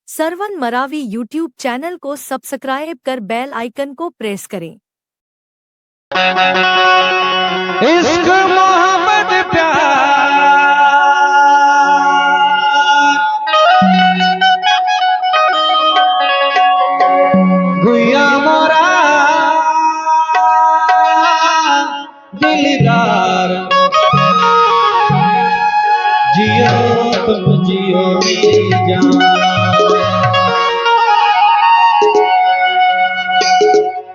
Sarwan Maravi YouTube channel को subscribe कर bell icon को प्रेस करें। इश्क मोहब्बत प्यार गुया मोरा दिलदार जियो तुम जियो मेरी जान।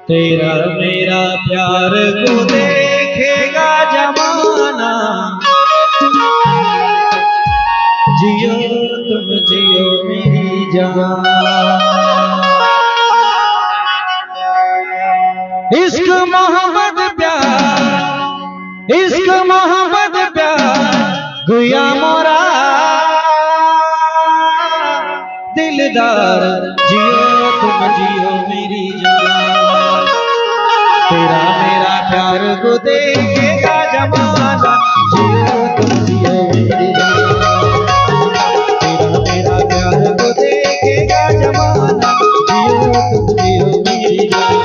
तेरा मेरा प्यार को देखेगा जमाना, जियो तुम जियो मेरी जान। इश्क मोहब्बत प्यार, इश्क मोहब्बत प्यार गुया मोरा दिलदार, जियो तुम जियो मेरी जान। तेरा मेरा प्यार को देखेगा जमाना, जियो तुम जियो मेरी जान। तेरा मेरा प्यार को देखेगा जमाना, जियो तुम जियो मेरी जान।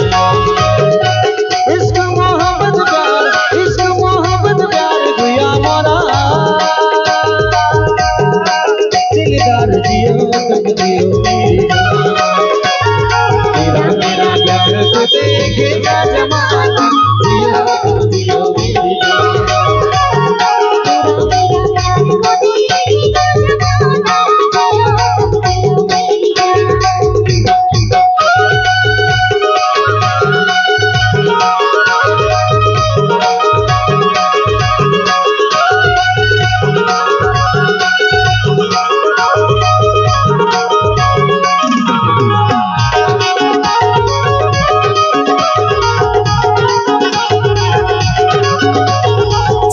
इश्क मोहब्बत प्यार, इश्क मोहब्बत प्यार गुया मोरा दिलदार, जियो तुम जियो मेरी जान। तेरा मेरा प्यार को देखेगा जमाना, जियो तुम जियो मेरी जान।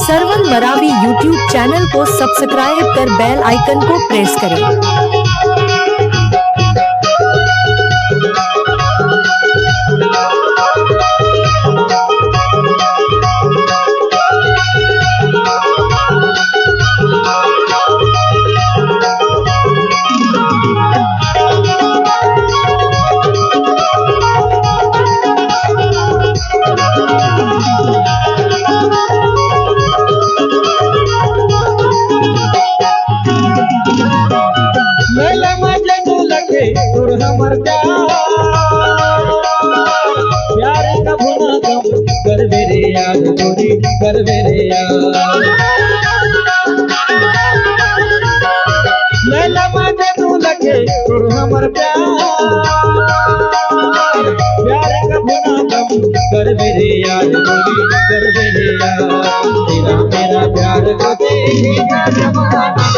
सरवन मरावी यूट्यूब चैनल को सब्सक्राइब कर बेल आइकन को प्रेस करें। हमर प्यार का भुना गम कर मेरे याद गोरी कर मेरे याद। लैला मजे तू लगे तुर हमर प्यार का भुना गम कर मेरे याद गोरी कर मेरे याद। तेरा मेरा प्यार को देखेगा जमाना,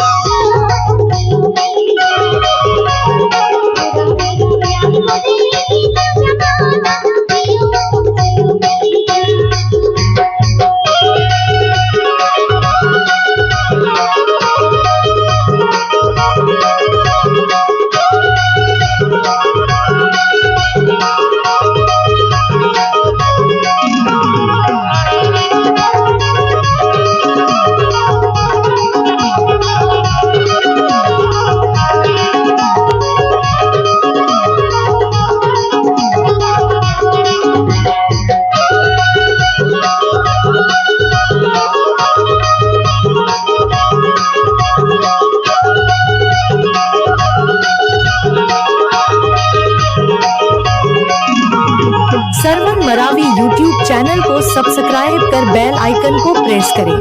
सरवन मरावी यूट्यूब चैनल को सब्सक्राइब कर बेल आइकन को प्रेस करें।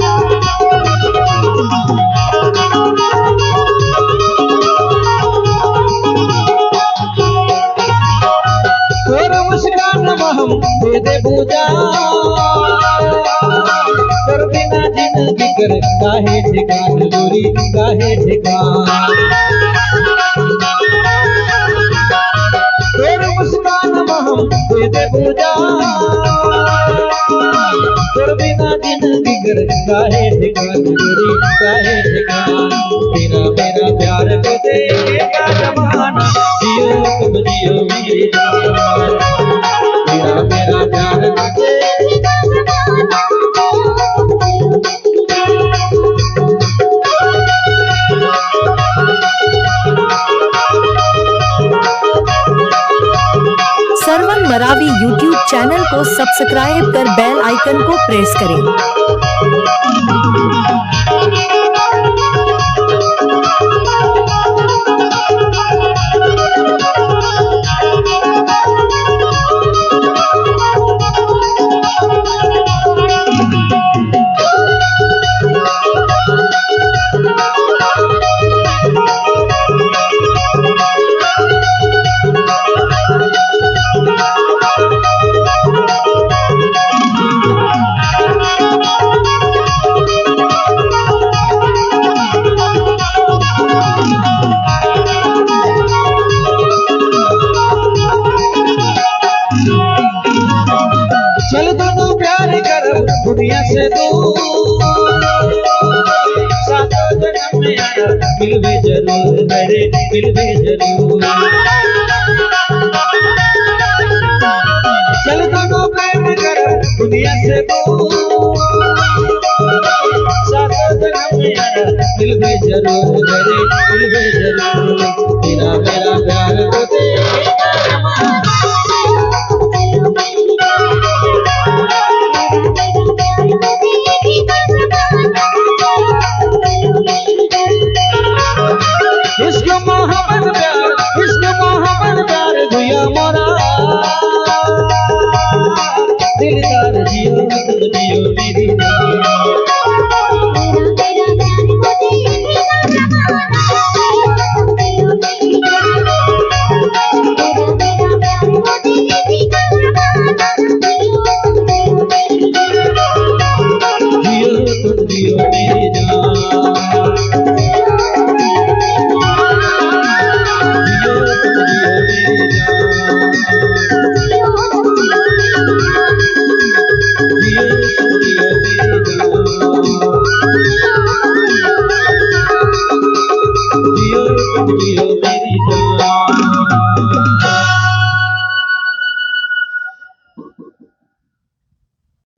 तोर मुस्कान हम दे दे पूजा, कर बिना जिंदगी कर काहे ठिकान गोरी काहे ठिकान। तोर मुस्कान हम दे दे पूजा, कर बिना जिंदगी कर काहे ठिकान गोरी काहे ठिकान। तेरा मेरा प्यार को देखेगा जमाना, जियो तुम जियो मेरी जान। तेरा मेरा प्यार को देखेगा जमाना, मरावी यूट्यूब चैनल को सब्सक्राइब कर बेल आइकन को प्रेस करें। चल दोनों प्यार कर दुनिया से दूर, सातों जन्म में आना मिलवे जरूर, मेरे मिलवे जरूर। चल दोनों प्यार कर दुनिया से दूर, सातों जन्म में आना मिलवे जरूर, मेरे मिलवे जरूर। तेरा मेरा प्यार को देगा जमाना, इश्क मोहब्बत प्यार दुया मोरा, दिलदार जियो तुम जियो मेरी जान। जियो तुम जियो मेरी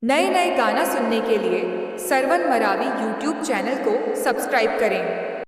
नए नए गाना सुनने के लिए सरवन मरावी यूट्यूब चैनल को सब्सक्राइब करें।